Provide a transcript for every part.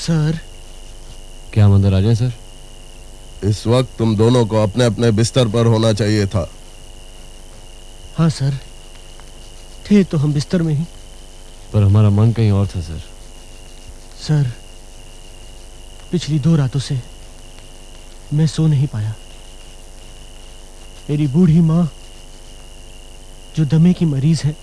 Sir. क्या हम अंदर आ जाएं सर? इस वक्त तुम दोनों को अपने अपने बिस्तर पर होना चाहिए था। हाँ सर, थे तो हम बिस्तर में ही, पर हमारा मन कहीं और था सर। सर, पिछली 2 रातों से मैं सो नहीं पाया। मेरी बूढ़ी माँ जो दमे की मरीज है,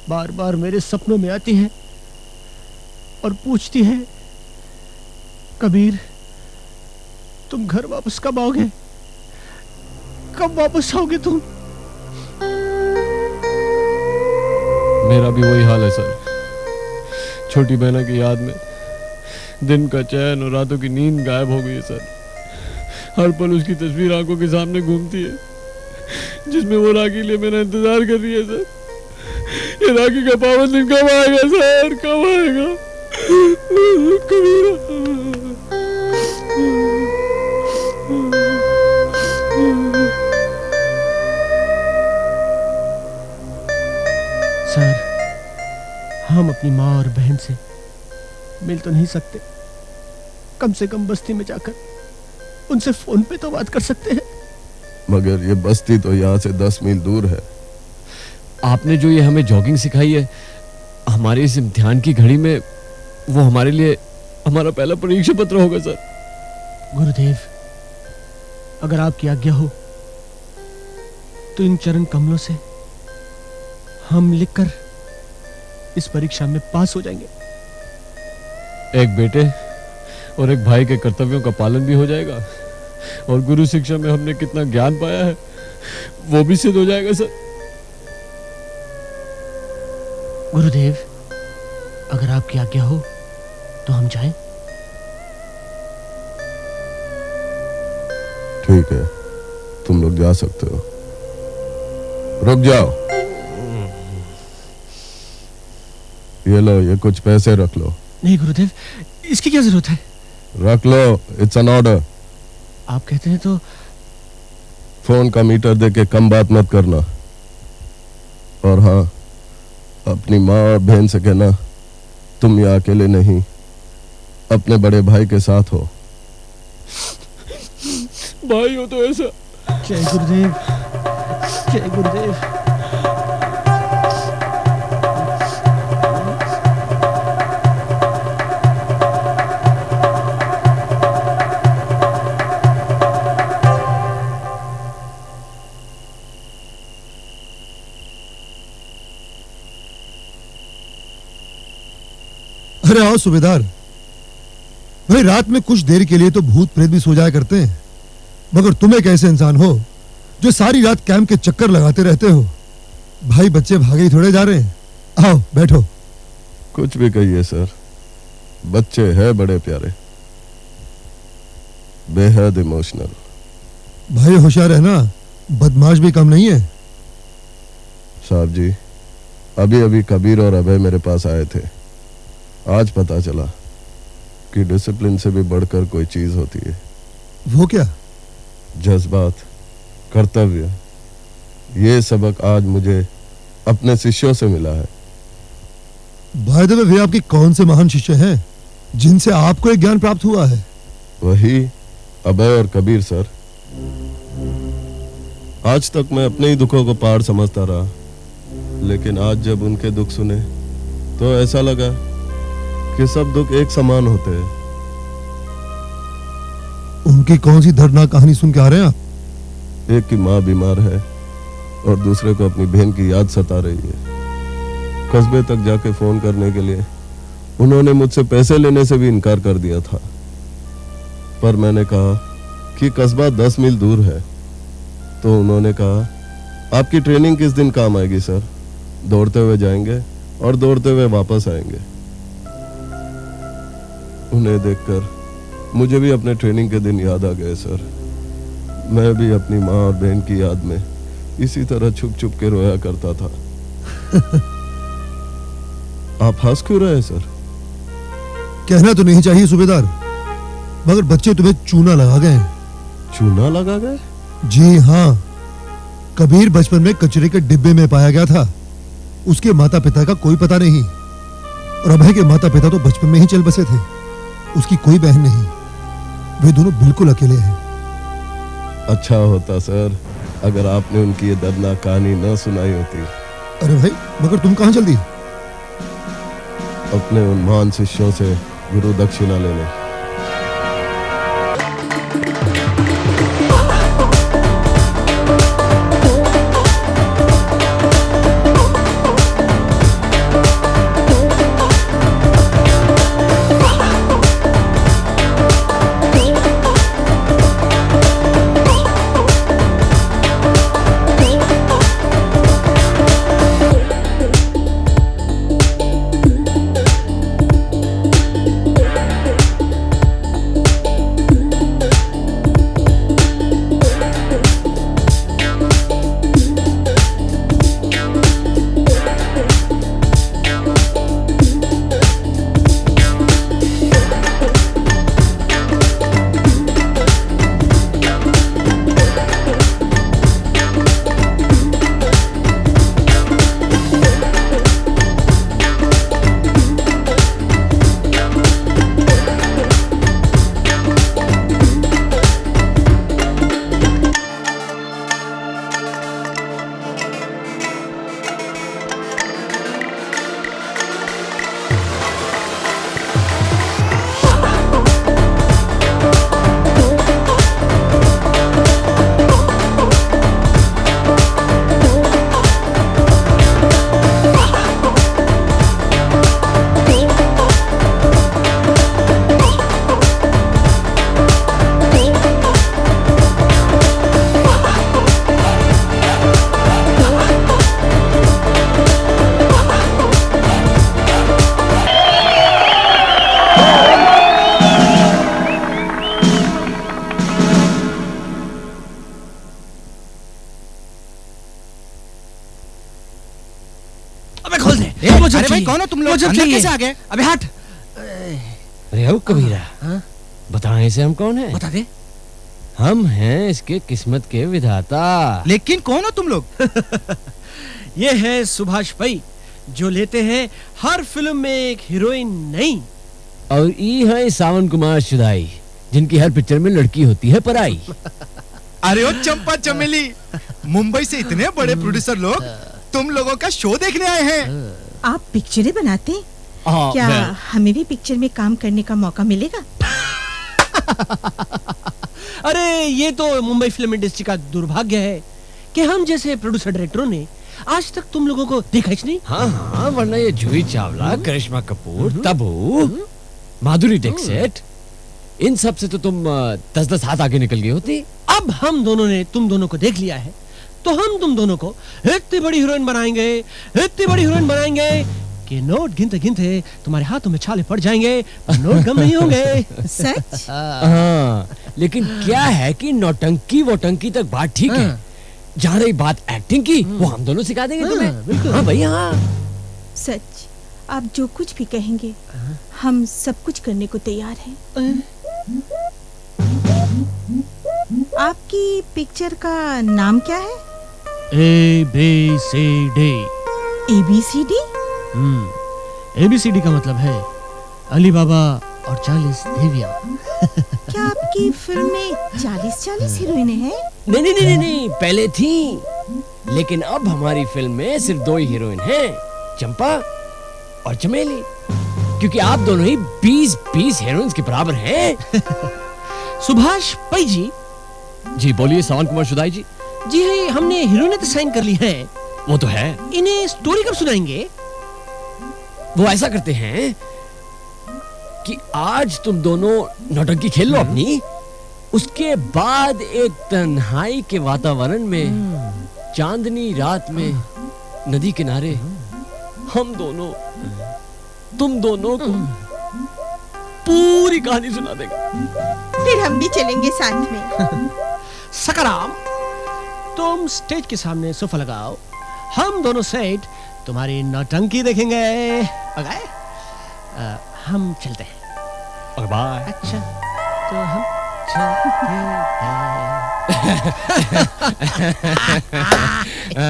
बार बार मेरे सपनों में आती है और पूछती है, कबीर तुम घर वापस कब आओगे? कब वापस आओगे तुम? मेरा भी वही हाल है सर। छोटी बहना की याद में दिन का चैन और रातों की नींद गायब हो गई है सर। हर पल उसकी तस्वीर आंखों के सामने घूमती है, जिसमें वो राखी लिए मेरा इंतजार कर रही है सर। ये राखी का पावन दिन कब आएगा सर? कब आएगा? कबीरा। सर, हम अपनी माँ और बहन से मिल तो नहीं सकते, कम से कम बस्ती में जाकर उनसे फोन पे तो बात कर सकते हैं। मगर ये बस्ती तो यहाँ से 10 मील दूर है। आपने जो ये हमें जॉगिंग सिखाई है, हमारे इस इम्तिहान की घड़ी में, वो हमारे लिए हमारा पहला परीक्षा पत्र होगा सर। गुरुदेव, अगर आपकी आज्ञा हो तो इन चरण कमलों से हम लिखकर इस परीक्षा में पास हो जाएंगे। एक बेटे और एक भाई के कर्तव्यों का पालन भी हो जाएगा, और गुरु शिक्षा में हमने कितना ज्ञान पाया है वो भी सिद्ध हो जाएगा सर। गुरुदेव, अगर आपकी आज्ञा हो तो हम जाएं? ठीक है, तुम लोग जा सकते हो। रुक जाओ। ये लो, ये कुछ पैसे रख लो। नहीं गुरुदेव, इसकी क्या जरूरत है? रख लो, इट्स एन ऑर्डर। आप कहते हैं तो। फोन का मीटर देके कम बात मत करना। और हाँ, अपनी माँ और बहन से कहना तुम यहाँ अकेले नहीं, अपने बड़े भाई के साथ हो। भाई हो तो ऐसा। जय गुरुदेव, जय गुरुदेव। अरे आओ सूबेदार। भाई रात में कुछ देर के लिए तो भूत प्रेत भी सो जाया करते हैं, मगर तुम एक ऐसे इंसान हो जो सारी रात कैंप के चक्कर लगाते रहते हो। भाई बच्चे भागे ही थोड़े जा रहे हैं। आओ बैठो। कुछ भी कहिए सर, बच्चे हैं बड़े प्यारे, बेहद इमोशनल। भाई होशियार है ना, बदमाश भी कम नहीं है। साहब जी, अभी अभी कबीर और अभय मेरे पास आए थे। आज पता चला कि डिसिप्लिन से भी बढ़कर कोई चीज होती है। वो क्या? जज्बात, कर्तव्य। ये सबक आज मुझे अपने शिष्यों से मिला है। भाई द वे, वे आपके कौन से महान शिष्य हैं जिनसे आपको एक ज्ञान प्राप्त हुआ है? वही अभय और कबीर सर। आज तक मैं अपने ही दुखों को पार समझता रहा, लेकिन आज जब उनके दुख सुने तो ऐसा लगा कि सब दुख एक समान होते हैं। उनकी कौन सी दर्दनाक कहानी सुन के आ रहे हैं आप? एक की माँ बीमार है और दूसरे को अपनी बहन की याद सता रही है। कस्बे तक जाके फोन करने के लिए उन्होंने मुझसे पैसे लेने से भी इनकार कर दिया था, पर मैंने कहा कि कस्बा 10 मील दूर है। तो उन्होंने कहा, आपकी ट्रेनिंग किस दिन काम आएगी सर? दौड़ते हुए जाएंगे और दौड़ते हुए वापस आएंगे। उन्हें देखकर मुझे भी अपने ट्रेनिंग के दिन याद आ गए सर। मैं भी अपनी माँ और बहन की याद में इसी तरह छुप छुप के रोया करता था। आप हंस क्यों रहे हैं सर? कहना तो नहीं चाहिए सूबेदार, मगर बच्चे तुम्हें चूना लगा गए। चूना लगा गए? जी हाँ, कबीर बचपन में कचरे के डिब्बे में पाया गया था। उसके माता पिता का कोई पता नहीं, और अभय के माता पिता तो बचपन में ही चल बसे थे। उसकी कोई बहन नहीं, वे दोनों बिल्कुल अकेले हैं। अच्छा होता सर अगर आपने उनकी ये दर्दनाक कहानी न सुनाई होती। अरे भाई, मगर तुम कहाँ चल दी? अपने उन महान शिष्यों से गुरु दक्षिणा लेने। अरे भाई कौन हो तुम लोग? अंदर कैसे आ गए? अबे हट। अरे ओ कबीरा, बताएं इसे हम कौन है? बता दे। हम हैं इसके किस्मत के विधाता। लेकिन कौन हो तुम लोग? ये है सुभाष पई, जो लेते हैं हर फिल्म में एक हीरोइन नई। और ई है सावन कुमार शुदाई, जिनकी हर पिक्चर में लड़की होती है पराई। अरे ओ चंपा चमेली, मुंबई से इतने बड़े प्रोड्यूसर लोग तुम लोगों का शो देखने आए हैं। आप पिक्चरें बनाते हैं? क्या हमें भी पिक्चर में काम करने का मौका मिलेगा? अरे ये तो मुंबई फिल्म इंडस्ट्री का दुर्भाग्य है कि हम जैसे प्रोड्यूसर डायरेक्टरों ने आज तक तुम लोगों को देखा ही नहीं। हाँ हाँ, वरना ये जूही चावला, करिश्मा कपूर, तब्बू, माधुरी दीक्षित, इन सब से तो तुम 10-10 हाथ आगे निकल गई होती। अब हम दोनों ने तुम दोनों को देख लिया है, तो हम तुम दोनों को इतनी बड़ी हीरोइन बनाएंगे कि नोट गिनते गिनते तुम्हारे हाथों में छाले पड़ जाएंगे, नोट कम नहीं होंगे। सच? हाँ, लेकिन क्या है कि नौटंकी वोटंकी तक बात ठीक है, जहाँ रही बात एक्टिंग की वो हम दोनों सिखा देंगे तुम्हें। हाँ भाई हाँ। सच, आप जो कुछ भी कहेंगे हम सब कुछ करने को तैयार हैं। आपकी पिक्चर का नाम क्या है? ABCD। ABCD? ABCD का मतलब है अली बाबा और 40 देवियां। क्या आपकी फिल्म में 40 हीरोइनें हैं? नहीं, पहले थी, लेकिन अब हमारी फिल्म में सिर्फ 2 ही हीरोइन हैं, चंपा और चमेली, क्योंकि आप दोनों ही 20 हीरोइंस के बराबर हैं। सुभाष पई जी। जी बोलिए सावन कुमार शुदाई जी। जी है, हमने हीरोइनें तो साइन कर ली हैं। वो तो है। इन्हें स्टोरी कब सुनाएंगे? वो ऐसा करते हैं कि आज तुम दोनों नौटंकी खेल लो अपनी, उसके बाद एक तन्हाई के वातावरण में चांदनी रात में नदी किनारे हम दोनों तुम दोनों को पूरी कहानी सुना देगा। फिर हम भी चलेंगे साथ में। सकराम, तुम स्टेज के सामने सोफा लगाओ, हम दोनों सेट तुम्हारी नौटंकी देखेंगे। हम चलते हैं। बाय। अच्छा, तो हम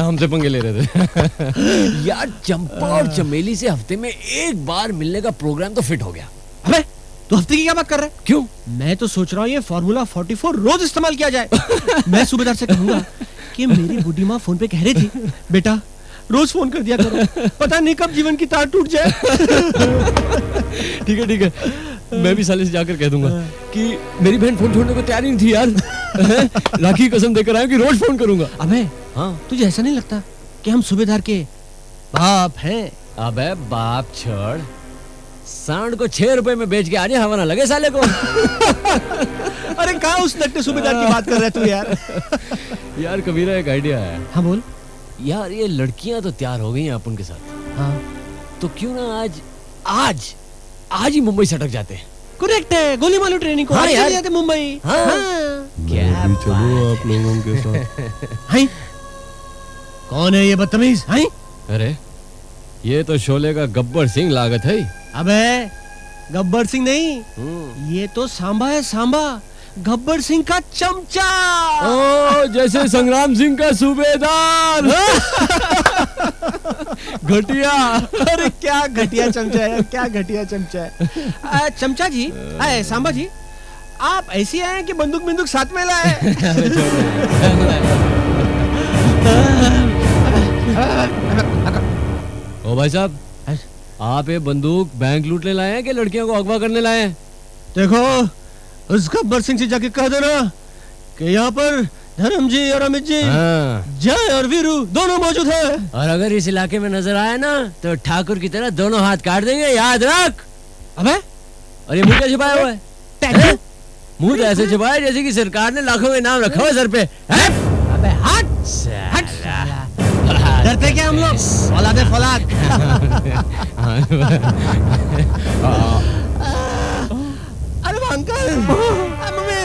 हमसे पंगे ले रहे थे। यार चंपा और चमेली से हफ्ते में एक बार मिलने का प्रोग्राम तो फिट हो गया। अबे तू हफ्ते की क्या बात कर रहा है? क्यों? मैं तो सोच रहा हूँ ये फॉर्मूला 44 रोज इस्तेमाल किया जाए। मैं सूबेदार से कहूंगा कि मेरी बूढ़ी माँ फोन पे कह रही थी, बेटा रोज फोन कर दिया करो, पता नहीं कब जीवन की तार टूट जाए। ठीक है ठीक है, मैं भी साले से जाकर कह दूंगा कि मेरी बहन फोन छोड़ने को तैयार ही नहीं थी यार। राखी कसम देकर आया कि रोज फोन करूंगा। अबे हाँ तुझे ऐसा नहीं लगता कि हम सूबेदार के बाप हैं? अबे बाप छोड़, सांड को 6 रुपए में बेच के आने हवा ना लगे साले को। अरे कहाँ उस नट्टे सूबेदार की बात कर रहे तू यार? यार कबीरा एक आइडिया है। हाँ बोल। यार ये लड़कियां तो तैयार हो गई हैं अपन के साथ, हाँ तो क्यों ना आज ही मुंबई से अटक जाते हैं। करेक्ट है, गोली मारो ट्रेनिंग को। हाँ आज यार। चले जाते मुंबई। हाँ। मैं भी चलूं आप लोगों के साथ। हैं? कौन है ये बदतमीज? हैं? अरे ये तो शोले का गब्बर सिंह लागत है। अबे गब्बर सिंह नहीं, ये तो सांबा है, सांबा, गब्बर सिंह का चमचा। ओ जैसे संग्राम सिंह का सूबेदार। घटिया। अरे क्या घटिया चमचा है, क्या घटिया चमचा है। चमचा जी, सांबा जी, आप ऐसी आए कि बंदूक साथ में लाए? ओ भाई साहब, आप ये बंदूक बैंक लूटने लाए हैं कि लड़कियों को अगवा करने लाए हैं? देखो उस गब्बर सिंह से जाके कह देना कि यहाँ पर धर्म जी और अमित जी, जय और वीरू दोनों मौजूद हैं। और अगर इस इलाके में नजर आए ना तो ठाकुर की तरह दोनों हाथ काट देंगे, याद रख। अबे और ये मुंह क्या छिपाया हुआ है? मुंह तो ऐसे छिपाया जैसे कि सरकार ने लाखों का इनाम रखा हुआ सर पे। अबे हट हट साला। डरते क्या हम लोग? फौलाद है फौलाद। अरे वो अंकल, मम्मी,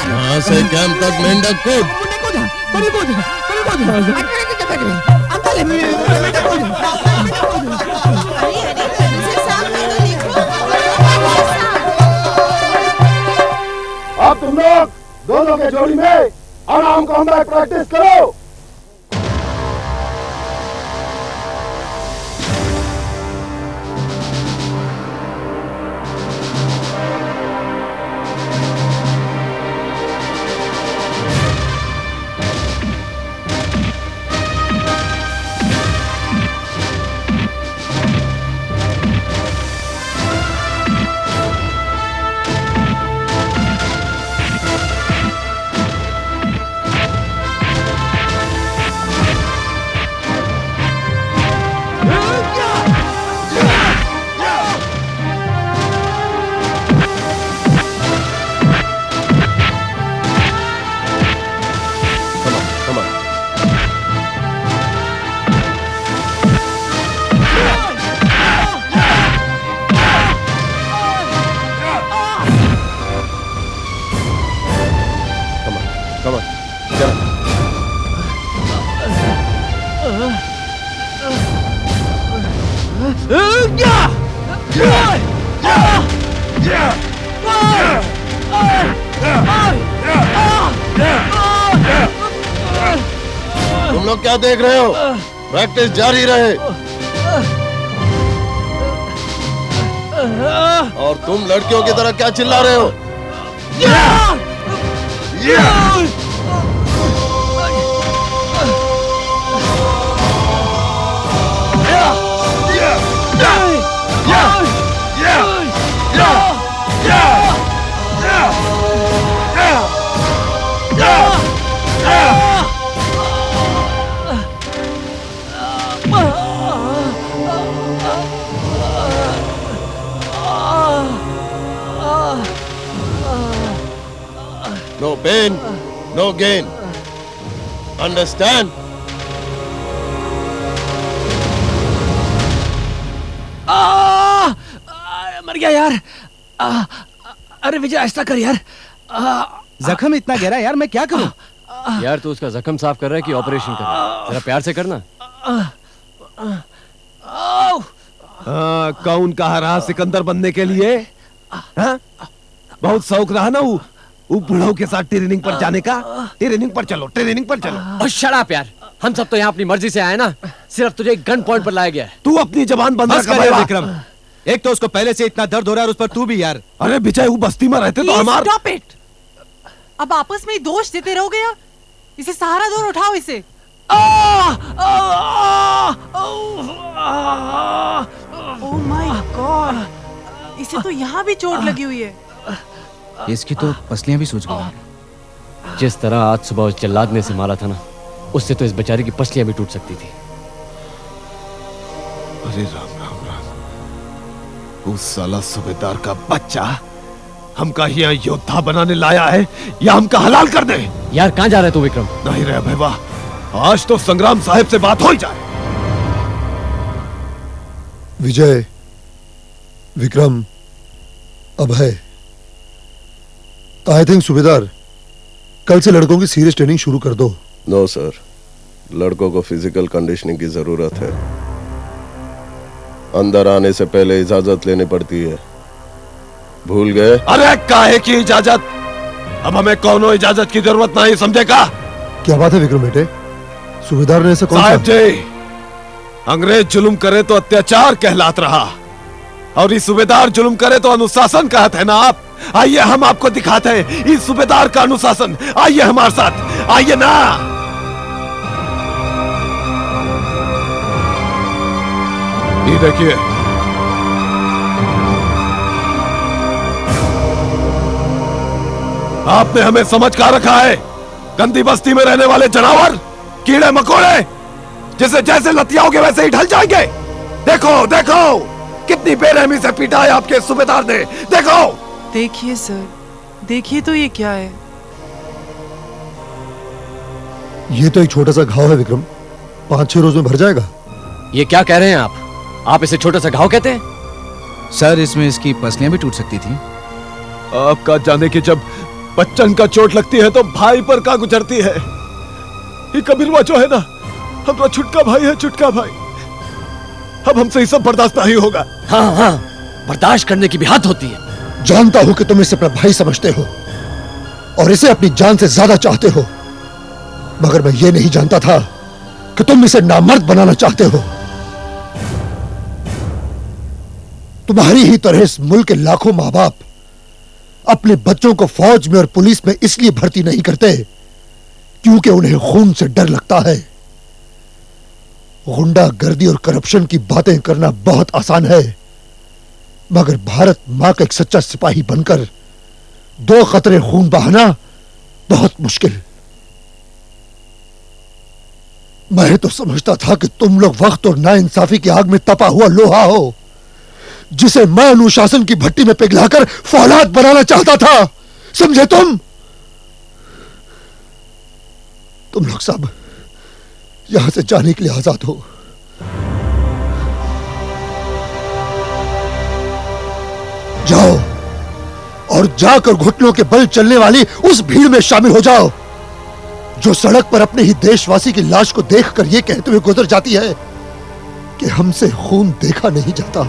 यहाँ से कैंप तक मेंढक कूद। अब तुम लोग दोनों के जोड़ी में अनाम कॉम्बैट प्रैक्टिस करो। तुम लोग क्या देख रहे हो? प्रैक्टिस जारी रहे। और तुम लड़कियों की तरह क्या चिल्ला रहे हो? No pain, no gain. Understand? मर गया यार। अरे विजय ऐसा कर यार। जख्म इतना गहरा यार, मैं क्या करूं? यार तू उसका जख्म साफ कर रहा है कि ऑपरेशन कर रहा है? जरा प्यार से करना। कौन कहा रहा सिकंदर बनने के लिए? हाँ? बहुत शौक रहा ना वो बुढ़ों के साथ ट्रेनिंग पर जाने का। ट्रेनिंग पर चलो, ट्रेनिंग पर चलो। और शट अप यार, हम सब तो यहाँ अपनी मर्जी से आए ना, सिर्फ तुझे एक गन पॉइंट पर लाया गया है। तू अपनी जबान बंद बस रख कर विक्रम। एक तो उसको पहले से इतना दर्द हो रहा है और उस पर तू भी यार। अरे विजय, वो बस्ती में रहते तो हमार। Stop it. अब आपस में ही दोष देते रहोगे या? इसे सहारा दो, उठाओ इसे। ओह माय गॉड, इसे तो यहाँ भी चोट लगी हुई है। इसकी तो पसलियां भी सूज गई। जिस तरह आज सुबह उस जल्लाद ने इसे मारा था ना, उससे तो इस बेचारे की पसलियां भी टूट सकती थी। अरे राम राम राम, उस साला सूबेदार का बच्चा हमका यहाँ योद्धा बनाने लाया है या हमका हलाल कर दे। यार कहाँ जा रहे तू विक्रम? नहीं रे भैया, आज तो संग्राम साहब से बात हो ही जाए। विजय, विक्रम, अभय, आई थिंक सूबेदार कल से लड़कों की सीरियस ट्रेनिंग शुरू कर दो। नो सर, लड़कों को फिजिकल कंडीशनिंग की जरूरत है। अंदर आने से पहले इजाजत लेनी पड़ती है, भूल गए? अरे काहे की इजाजत? अब हमें कौनो इजाजत की जरूरत नहीं, समझेगा? क्या बात है विक्रम बेटे, सूबेदार ने ऐसा कौन सा? साहब जी, अंग्रेज जुल्म करे तो अत्याचार कहलात रहा, और इस सूबेदार जुल्म करे तो अनुशासन कहते हैं ना आप। आइए हम आपको दिखाते हैं इस सूबेदार का अनुशासन। आइए हमारे साथ, आइए ना। ये देखिए, आपने हमें समझ का रखा है गंदी बस्ती में रहने वाले जानवर, कीड़े मकोड़े, जिसे जैसे लतियाओगे वैसे ही ढल जाएंगे। देखो देखो, कितनी बेरहमी से पीटा है आपके सूबेदार ने। देखो देखिए सर, देखिए तो ये क्या है? ये तो एक छोटा सा घाव है विक्रम, 5-6 रोज में भर जाएगा। ये क्या कह रहे हैं आप? आप इसे छोटा सा घाव कहते हैं? सर, इसमें इसकी पसलियां भी टूट सकती थी। आपका जाने की जब बच्चन का चोट लगती है तो भाई पर का गुजरती है। ये कबीरवा जो है ना, हमारा छुटका भाई है, छुटका भाई। अब हमसे ये सब बर्दाश्त नहीं होगा। हाँ हाँ, बर्दाश्त करने की भी हद होती है। जानता हूं कि तुम इसे अपना भाई समझते हो और इसे अपनी जान से ज्यादा चाहते हो, मगर मैं ये नहीं जानता था कि तुम इसे नामर्द बनाना चाहते हो। तुम्हारी ही तरह इस मुल्क के लाखों मां बाप अपने बच्चों को फौज में और पुलिस में इसलिए भर्ती नहीं करते क्योंकि उन्हें खून से डर लगता है। गुंडागर्दी और करप्शन की बातें करना बहुत आसान है, मगर भारत मां का एक सच्चा सिपाही बनकर 2 खतरे खून बहाना बहुत मुश्किल। मैं तो समझता था कि तुम लोग वक्त और नाइंसाफी की आग में तपा हुआ लोहा हो, जिसे मैं अनुशासन की भट्टी में पिघलाकर फौलाद बनाना चाहता था। समझे तुम लोग सब यहां से जाने के लिए आजाद हो। जाओ और जाकर घुटनों के बल चलने वाली उस भीड़ में शामिल हो जाओ जो सड़क पर अपने ही देशवासी की लाश को देखकर यह कहते हुए गुजर जाती है कि हमसे खून देखा नहीं जाता।